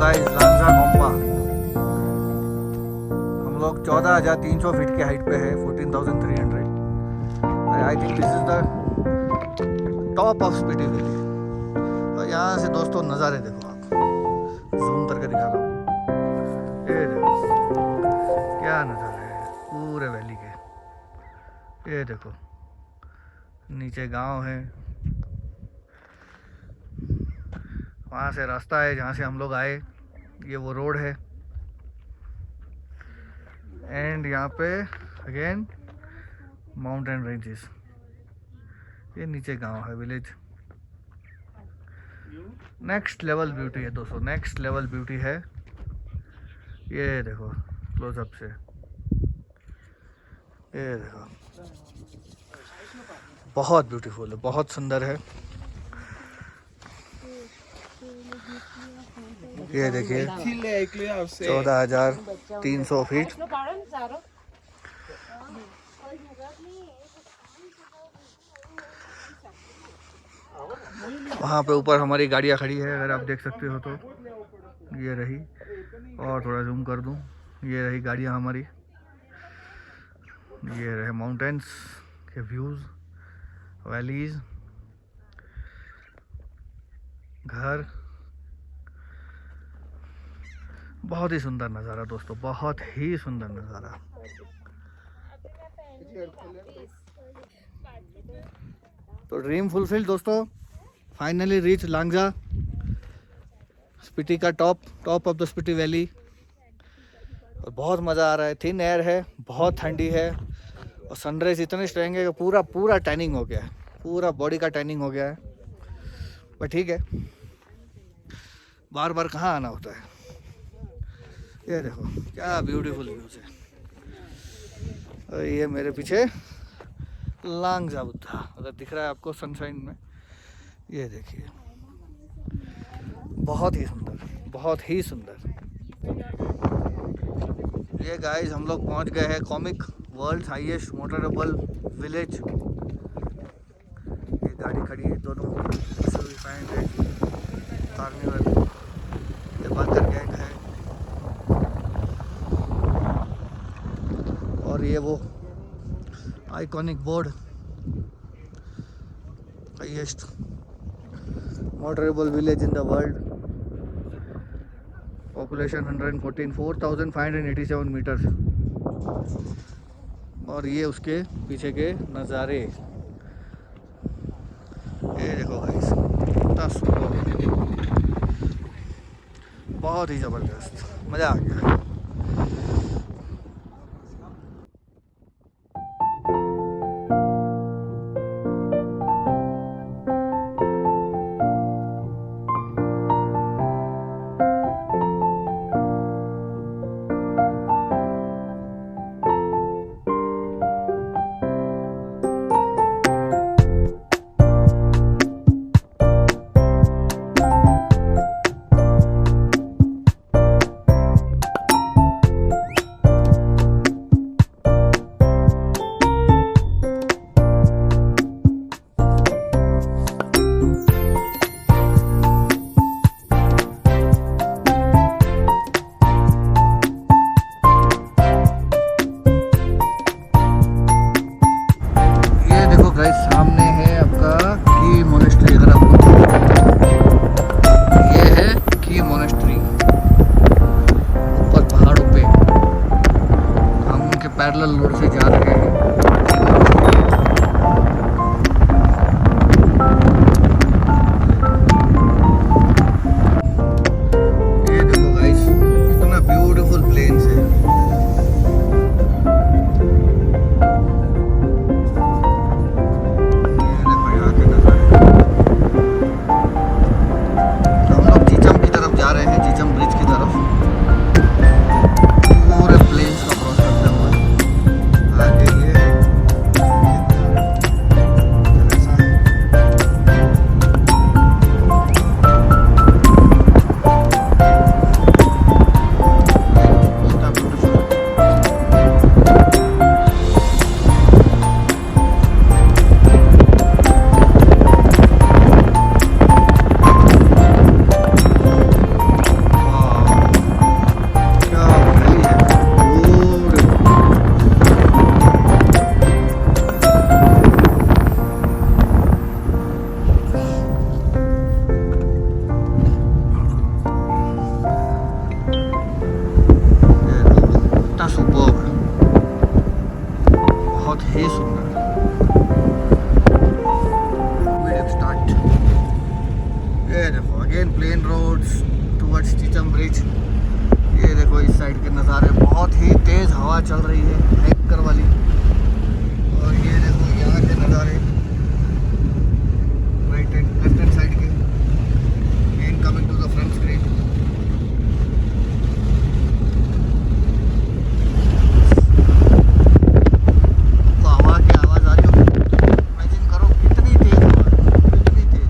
Guys, Lanja गोम्पा। हम लोग 14,300 feet के हाइट पे है, 14,300। I think this is the top of Spiti valley. तो यहाँ से दोस्तों नज़ारे देखो, आप जूम करके दिखा रहा हूँ। ये देखो क्या नज़ारे है पूरे वैली के। ये देखो नीचे गांव है, वहाँ से रास्ता है जहाँ से हम लोग आए, ये वो रोड है। एंड यहाँ पे अगेन माउंटेन रेंजेस, ये नीचे गांव है, विलेज। नेक्स्ट लेवल ब्यूटी है दोस्तों, नेक्स्ट लेवल ब्यूटी है। ये देखो क्लोजअप से, ये देखो बहुत ब्यूटीफुल है, बहुत सुंदर है। ये देखिए 14,300 फीट। वहाँ पे ऊपर हमारी गाड़ियाँ खड़ी है, अगर आप देख सकते हो तो। ये रही, और थोड़ा जूम कर दूँ, ये रही गाड़ियाँ हमारी। ये रहे माउंटेन्स के व्यूज़, वैलीज, घर। बहुत ही सुंदर नज़ारा दोस्तों, बहुत ही सुंदर नज़ारा। तो ड्रीम फुलफिल दोस्तों, फाइनली रीच लांजा, स्पीति का top of the Spiti valley. और बहुत मज़ा आ रहा है, थिन एयर है, बहुत ठंडी है, और सनराइज इतने स्ट्रॉन्ग है कि पूरा टैनिंग हो गया है, पूरा बॉडी का टैनिंग हो गया है। पर ठीक है, बार बार कहाँ आना होता है। ये देखो क्या ब्यूटीफुल व्यूज है। और ये मेरे पीछे लांजा बुद्धा, अगर दिख रहा है आपको सनशाइन में, ये देखिए बहुत ही सुंदर, बहुत ही सुंदर। ये गाइस हम लोग पहुंच गए हैं comic world highest motorable village. ये गाड़ी खड़ी है दोनों, कार्निवल, ये बाकर गैंग है, और ये वो iconic board, highest motorable village in the world, population 114, 4,587 metres. और ये उसके पीछे के नज़ारे, ये देखो गाइस कितना सुंदर, बहुत ही ज़बरदस्त, मज़ा आ गया। सामने है आपका की मोनेस्ट्री, अगर आपको ये है की मोनेस्ट्री, ऊपर पहाड़ों पे। हम उनके पैरेलल रोड से जा रहे हैं। ये देखो गाइस कितना ब्यूटीफुल प्लेन्स है। ब्रिज की तरफ पूरे प्लेन्स का क्रॉस करते हुए plain roads towards Chicham bridge. ये देखो इस साइड के नज़ारे, बहुत ही तेज़ हवा चल रही है भयंकर वाली। और ये देखो यहाँ के नज़ारे right and left hand side के। And coming to the front screen. तो हवा की आवाज़ आ रही हो, इमेजिन करो कितनी तेज़ हवा है, कितनी तेज़।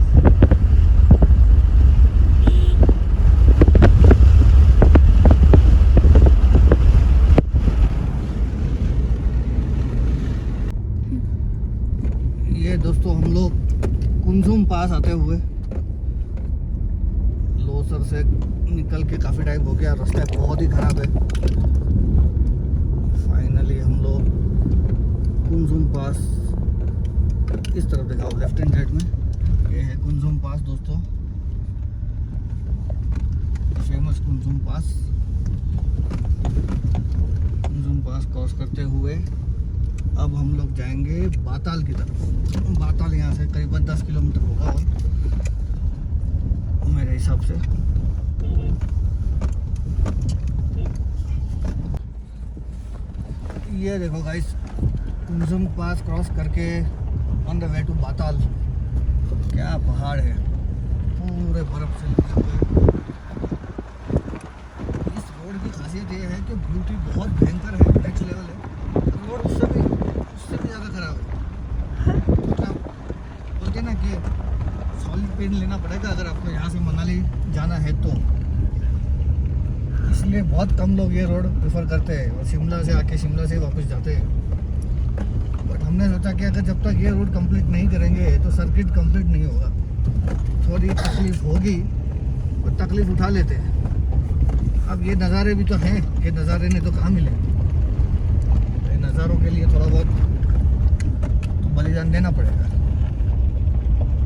ये दोस्तों हम लोग कुंजुम पास आते हुए, लोसर से निकल के काफ़ी टाइम हो गया, रास्ता बहुत ही ख़राब है। फाइनली हम लोग कुंजुम पास, इस तरफ दिखाओ लेफ्ट हैंड साइड में, ये है कुंजुम पास दोस्तों, फेमस कुंजुम पास। कुंजुम पास क्रॉस करते हुए अब हम लोग जाएंगे बाताल की तरफ। बाताल यहाँ से करीबन 10 किलोमीटर होगा मेरे हिसाब से। ये देखो गाइस, कुंजुम पास क्रॉस करके ऑन द वे टू बाताल। क्या पहाड़ है, पूरे बर्फ से लगे हुए। इस रोड की खासियत ये है कि ब्यूटी बहुत भयंकर है, नेक्स्ट लेवल है। रोड उससे भी ज़्यादा खराब है। मतलब बोलते ना कि सॉलिड पेन लेना पड़ेगा अगर आपको यहाँ से मनाली जाना है तो। इसलिए बहुत कम लोग ये रोड प्रेफर करते हैं और शिमला से आके शिमला से वापस जाते हैं। बट हमने सोचा कि अगर जब तक ये रोड कंप्लीट नहीं करेंगे तो सर्किट कंप्लीट नहीं होगा। थोड़ी तकलीफ होगी और तकलीफ उठा लेते हैं। अब ये नज़ारे भी तो हैं, ये नज़ारे ने तो कहाँ मिले। नज़ारों के लिए थोड़ा बहुत तो बलिदान देना पड़ेगा।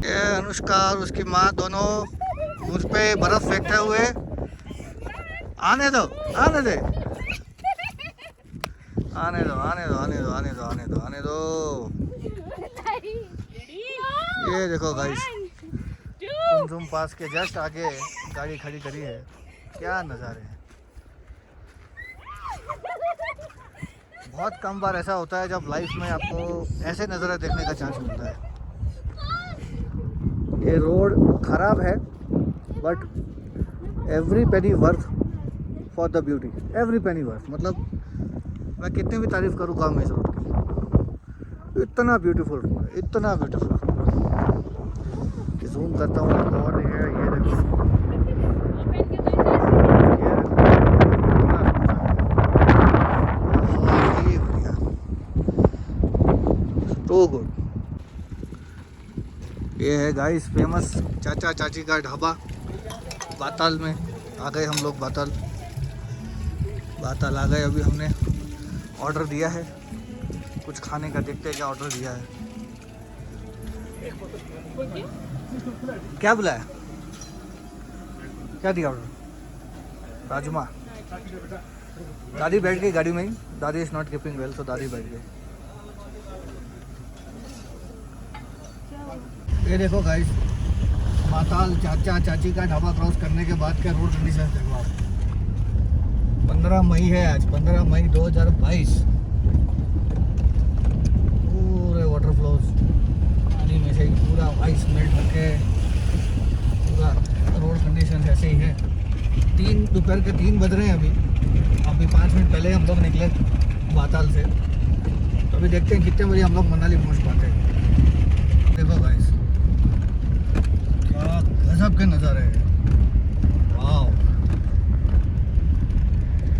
ये अनुष्का और उसकी माँ दोनों मुझ पे बर्फ फेंकते हुए, आने दो आने दे, आने दो आने दो आने दो आने दो आने दो आने दो। ये देखो गाइस, कुंजुम पास के जस्ट आगे गाड़ी खड़ी करी है। क्या नज़ारे हैं। बहुत कम बार ऐसा होता है जब लाइफ में आपको ऐसे नज़ारे देखने का चांस मिलता है। ये रोड ख़राब है but every penny worth for the beauty, every penny worth. मतलब मैं कितनी भी तारीफ़ करूँ कम है इस रोड की। इतना ब्यूटीफुल रोड है, इतना ब्यूटीफुल रोड। जूम करता हूँ आपको और दिखेगा। ये देखो तो गुड। ये है गाइस फेमस चाचा चाची का ढाबा बाताल में। आ गए हम लोग बाताल आ गए। अभी हमने ऑर्डर दिया है कुछ खाने का, देखते हैं क्या ऑर्डर दिया है। क्या बुलाया, क्या दिया ऑर्डर? राजमा। दादी बैठ गई गाड़ी में ही, दादी इज नॉट कीपिंग वेल, तो दादी बैठ गई। ये देखो गाइस, बाताल चाचा चाची का ढाबा क्रॉस करने के बाद क्या रोड कंडीशन देखो आप। 15 मई है आज, 15 मई 2022। पूरे वाटर फ्लोज पानी में से ही पूरा आइस मेल्ट होके पूरा रोड कंडीशन ऐसे ही है। दोपहर के 3 बज रहे हैं अभी 5 मिनट पहले हम लोग निकले बाताल से। तो अभी देखते हैं कितने बजे हम लोग मनाली पहुंच पाते हैं। देखो गाइस, क्या गजब के नज़ारे हैं। वाव,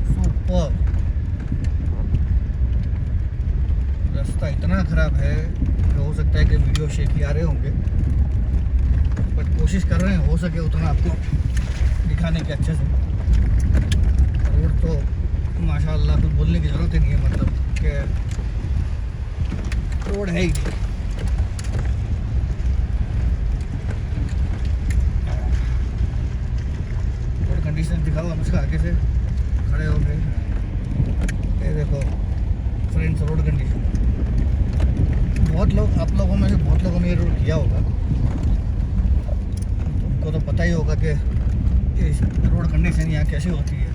सुपर। रास्ता इतना ख़राब है कि हो सकता है कि वीडियो शेक आ रहे होंगे, बट कोशिश कर रहे हैं हो सके उतना आपको दिखाने के अच्छे से। रोड तो माशाल्लाह कुछ बोलने की ज़रूरत ही नहीं है, मतलब कि रोड है ही नहीं। कंडीशन दिखाओ हम उसका आगे से खड़े हो गए। ये देखो फ्रेंड्स, रोड कंडीशन। बहुत लोग, आप लोगों में से बहुत लोगों ने ये रोड किया होगा। तो आपको तो पता ही होगा कि रोड कंडीशन यहाँ कैसे होती है।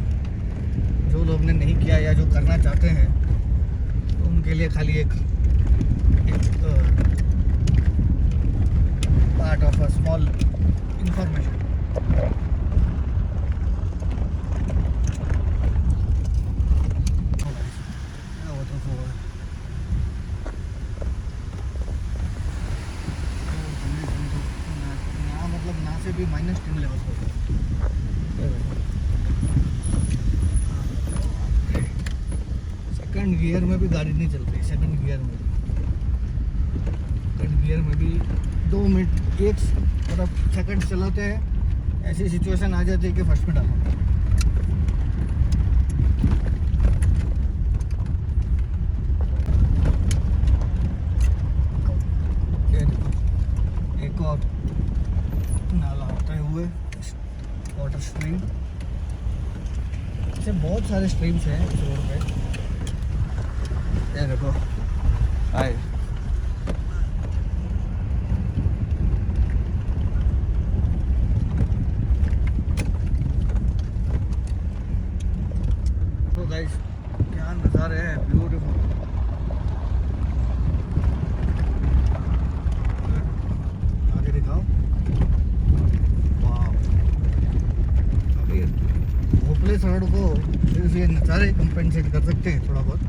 जो लोग ने नहीं किया या जो करना चाहते हैं तो उनके लिए खाली एक part of a small information. मतलब ना से भी -10 लेवल पर सेकंड गियर में भी गाड़ी नहीं चल रही। सेकंड गियर में भी 2 मिनट 1 मतलब सेकंड चलाते हैं, ऐसी सिचुएशन आ जाती है कि फर्स्ट में डालो। एक और नाला होते हुए वाटर स्ट्रीम। ऐसे बहुत सारे स्ट्रीम्स हैं इस रोड पे। ये देखो आए तो गाइस क्या नज़ारे हैं, ब्यूटीफुल। आगे दिखाओ। वाह, अभी भोपले सड़क को सिर्फ ये नज़ारे कंपेंसेट कर सकते हैं थोड़ा बहुत।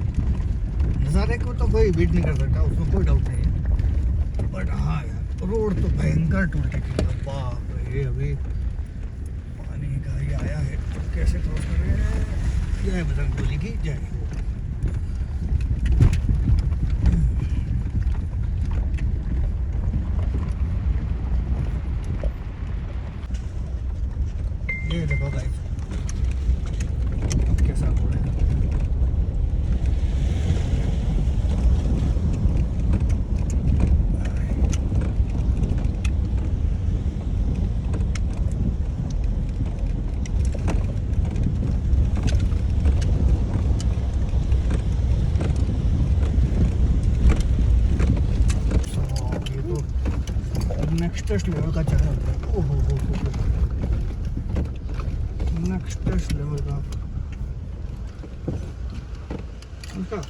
नज़ारे को तो कोई बीट नहीं कर सकता, उसमें कोई डाउट नहीं है। बट हाँ यार, रोड तो भयंकर टूट चुकी है। बाप रे, अभी पानी का ही आया है तो कैसे क्रॉस कर रहे हैं। जय बजरंग बली की जय। ये देखो गाइस अब कैसा हो रहा है। नेक्स्ट लेवल का जगह होता है। ओहो हो नेक्स्ट लेवल का उनका।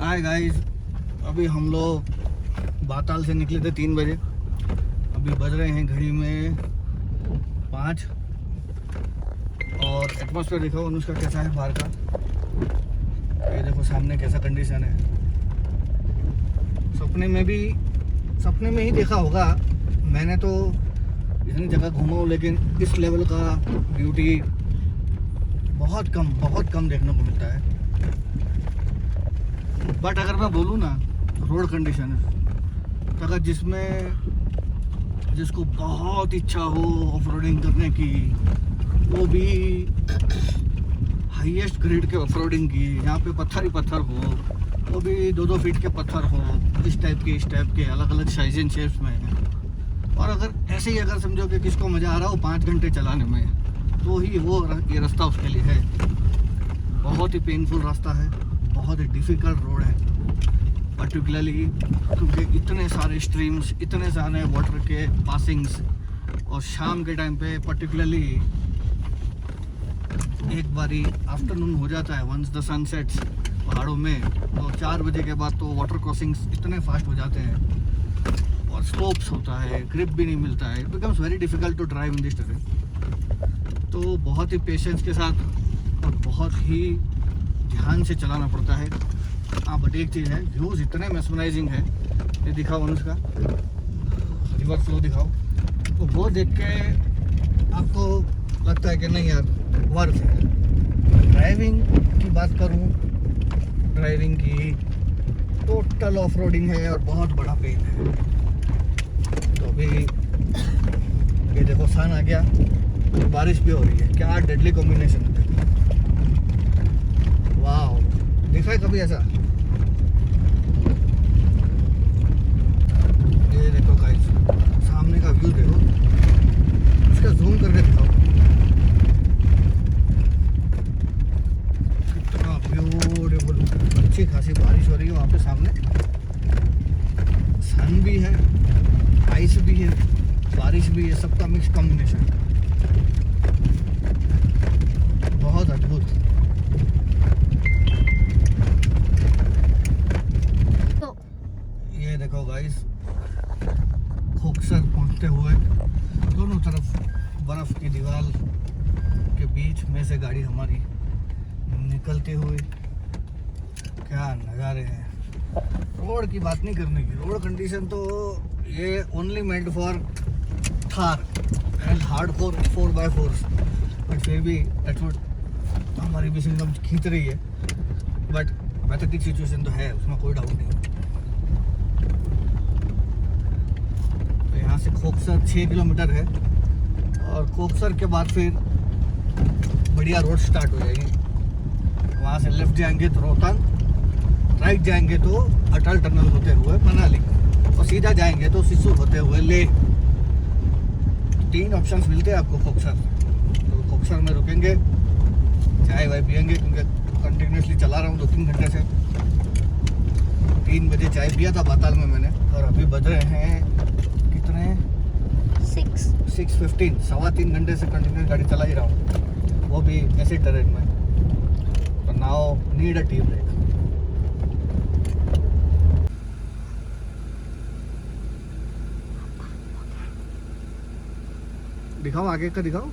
हाय गाइस, अभी हम लोग बाताल से निकले थे 3 बजे अभी बज रहे हैं घड़ी में 5 और एटमॉस्फेयर देखो अनुष्का कैसा है बाहर का। ये देखो सामने कैसा कंडीशन है। सपने में ही देखा होगा मैंने तो इतनी जगह घूमा हूँ, लेकिन इस लेवल का ब्यूटी बहुत कम देखने को मिलता है। बट अगर मैं बोलूँ ना रोड कंडीशन, तो अगर जिसको बहुत इच्छा हो ऑफ रोडिंग करने की, वो भी हाईएस्ट ग्रेड के ऑफ रोडिंग की, जहाँ पे पत्थर ही पत्थर हो, वो भी 2-2 फीट के पत्थर हो, इस टाइप के अलग अलग साइज एंड शेप्स में। और अगर ऐसे ही अगर समझो कि किसको मज़ा आ रहा हो 5 घंटे चलाने में, तो ही ये रास्ता उसके लिए है। बहुत ही पेनफुल रास्ता है, बहुत ही डिफ़िकल्ट रोड है, पर्टिकुलरली क्योंकि इतने सारे स्ट्रीम्स, इतने सारे वाटर के पासिंग्स, और शाम के टाइम पे पर्टिकुलरली एक बारी आफ्टरनून हो जाता है, वंस द सन सेट्स पहाड़ों में, तो 4 बजे के बाद तो वाटर क्रॉसिंग्स इतने फास्ट हो जाते हैं और स्लोप्स होता है, ग्रिप भी नहीं मिलता है, it becomes very difficult to drive in this terrain. तो बहुत ही पेशेंस के साथ और बहुत ही ध्यान से चलाना पड़ता है। हाँ, बट एक चीज़ है, व्यूज़ इतने मेस्मराइजिंग है। ये दिखाओ अनुष्का, रिवर फ्लो दिखाओ, तो वो देख के आपको लगता है कि नहीं यार वर्थ है। ड्राइविंग की बात करूँ, ड्राइविंग की टोटल ऑफ रोडिंग है और बहुत बड़ा पेन है। तो अभी ये देखो सन आ गया, बारिश भी हो रही है, क्या डेडली कॉम्बिनेशन है। वाह, देखा है कभी ऐसा? ये देखो गाइस, सामने का व्यू देखो, इसका जूम करके दिखाओ, कितना ब्यूटीफुल। अच्छी खासी बारिश हो रही है वहाँ पे सामने, सन भी है, आइस भी है, बारिश भी है, सबका मिक्स कॉम्बिनेशन, बहुत अद्भुत। ये देखो गाइस, खोखसर पहुंचते हुए दोनों तरफ बर्फ की दीवार के बीच में से गाड़ी हमारी निकलते हुए, क्या नज़ारे हैं। रोड की बात नहीं करने की, रोड कंडीशन तो ये only made for Thar and hard core 4x4, but फिर भी हमारी भी सिंगम खींच रही है। बट पैथेटिक सिचुएशन तो है, उसमें कोई डाउट नहीं। तो यहाँ से खोखसर 6 किलोमीटर है, और खोखसर के बाद फिर बढ़िया रोड स्टार्ट हो जाएगी। वहाँ से लेफ्ट जाएंगे तो रोहतांग, राइट जाएंगे तो अटल टनल होते हुए मनाली, और सीधा जाएंगे तो सिसु होते हुए लेह। 3 ऑप्शंस मिलते हैं आपको खोखसर। तो खोखसर में रुकेंगे, चाय वाय पियेंगे, क्योंकि कंटिन्यूसली चला रहा हूँ 2-3 घंटे से। 3 बजे चाय पिया था बाताल में मैंने, और अभी बज रहे हैं कितने, 6:15। 3.25 घंटे से कंटिन्यू गाड़ी चला ही रहा हूँ, वो भी ऐसे टेरेन में। तो now need a tea break. दिखाओ, आगे का दिखाओ।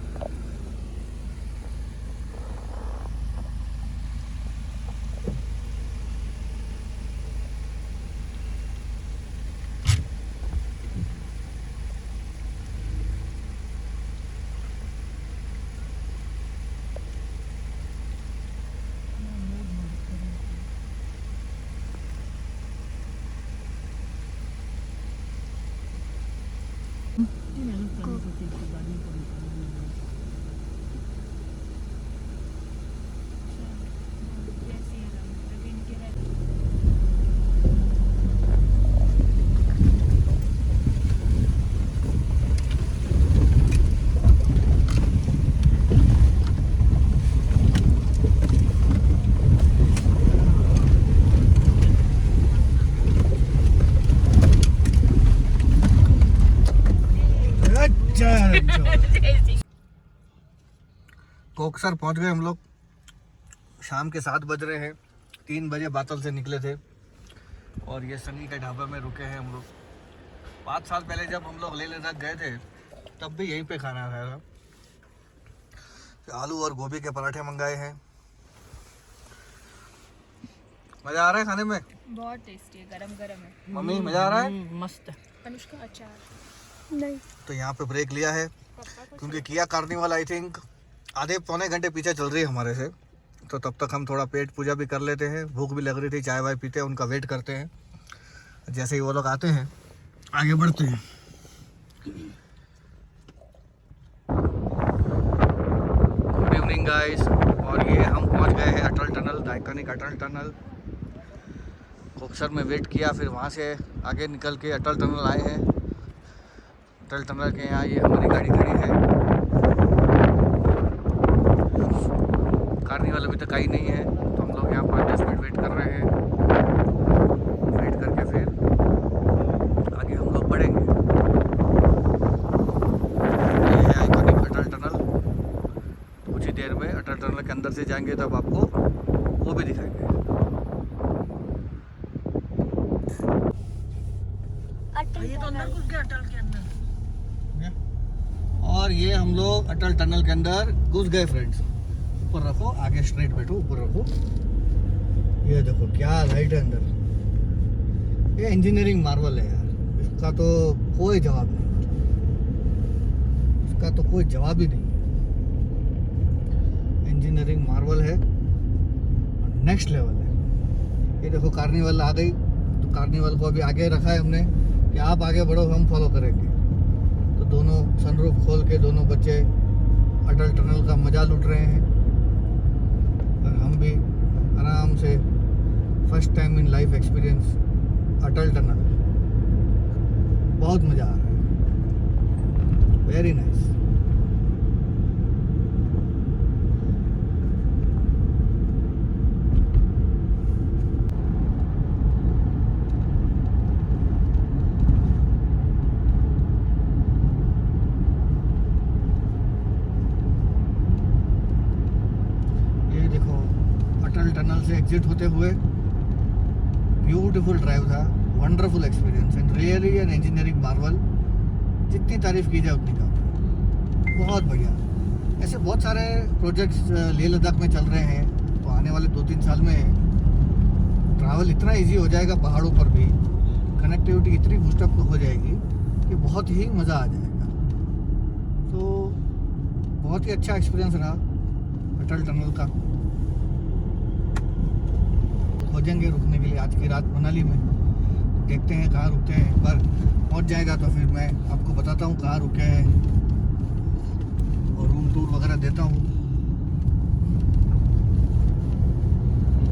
कोकसर पहुंच गए हम लोग। शाम के 7 बज रहे हैं। 3 बजे बातल से निकले थे और ये सनी के ढाबे में रुके हैं हम लोग। 5 साल पहले जब हम लोग लेह लद्दाख गए थे तब भी यहीं पे खाना खाया था। आलू और गोभी के पराठे मंगाए हैं। मजा आ रहा है खाने में? बहुत टेस्टी है, गरम गरम है। मम्मी मजा आ रहा है? मस्त। अनुष्का अचार नहीं। तो यहाँ पे ब्रेक लिया है क्योंकि किया कार्निवल आई थिंक आधे पौने घंटे पीछे चल रही है हमारे से। तो तब तक हम थोड़ा पेट पूजा भी कर लेते हैं, भूख भी लग रही थी, चाय वाय पीते हैं, उनका वेट करते हैं। जैसे ही वो लोग आते हैं आगे बढ़ते हैं। Good evening guys. और ये हम पहुंच गए हैं Atal tunnel, the iconic Atal tunnel. Koksar में वेट किया, फिर वहाँ से आगे निकल के अटल टनल आए हैं। अटल टनल के यहाँ ये हमारी गाड़ी खड़ी है। कार्निवल अभी तक आई नहीं है तो हम लोग यहाँ 5-10 मिनट वेट कर रहे हैं। वेट करके फिर आगे हम लोग बढ़ेंगे। ये है आइकॉनिक अटल टनल। कुछ ही देर में अटल टनल के अंदर से जाएंगे तब आपको वो भी दिखाएंगे। ये तो अंदर घुस गया अटल के अंदर। और ये हम लोग अटल टनल के अंदर घुस गए फ्रेंड्स। ऊपर रखो, आगे स्ट्रेट बैठो, ऊपर रखो। ये देखो क्या लाइट है अंदर। ये इंजीनियरिंग मार्वल है यार, इसका तो कोई जवाब नहीं, इसका तो कोई जवाब ही नहीं। इंजीनियरिंग मार्वल है, नेक्स्ट लेवल है। ये देखो कार्निवल आ गई, तो कार्निवल को अभी आगे रखा है हमने कि आप आगे बढ़ो, हम फॉलो करेंगे। तो दोनों सनरूफ खोल के दोनों बच्चे अटल टनल का मजा लूट रहे हैं और हम भी आराम से first time in life experience Atal tunnel. बहुत मज़ा आ रहा है, वेरी नाइस। टनल से एग्जिट होते हुए ब्यूटीफुल ड्राइव था, wonderful experience and really an engineering Marvel. जितनी तारीफ की जाए उतनी कम है, बहुत बढ़िया। ऐसे बहुत सारे प्रोजेक्ट्स लेह लद्दाख में चल रहे हैं, तो आने वाले 2-3 साल में ट्रैवल इतना इजी हो जाएगा, पहाड़ों पर भी कनेक्टिविटी इतनी बूस्टअप हो जाएगी कि बहुत ही मज़ा आ जाएगा। तो बहुत ही अच्छा एक्सपीरियंस रहा अटल टनल का। खोजेंगे रुकने के लिए आज की रात मनाली में, देखते हैं कहाँ रुकते हैं। एक बार पहुँच जाएगा तो फिर मैं आपको बताता हूँ कहाँ रुके हैं और रूम टूर वगैरह देता हूँ।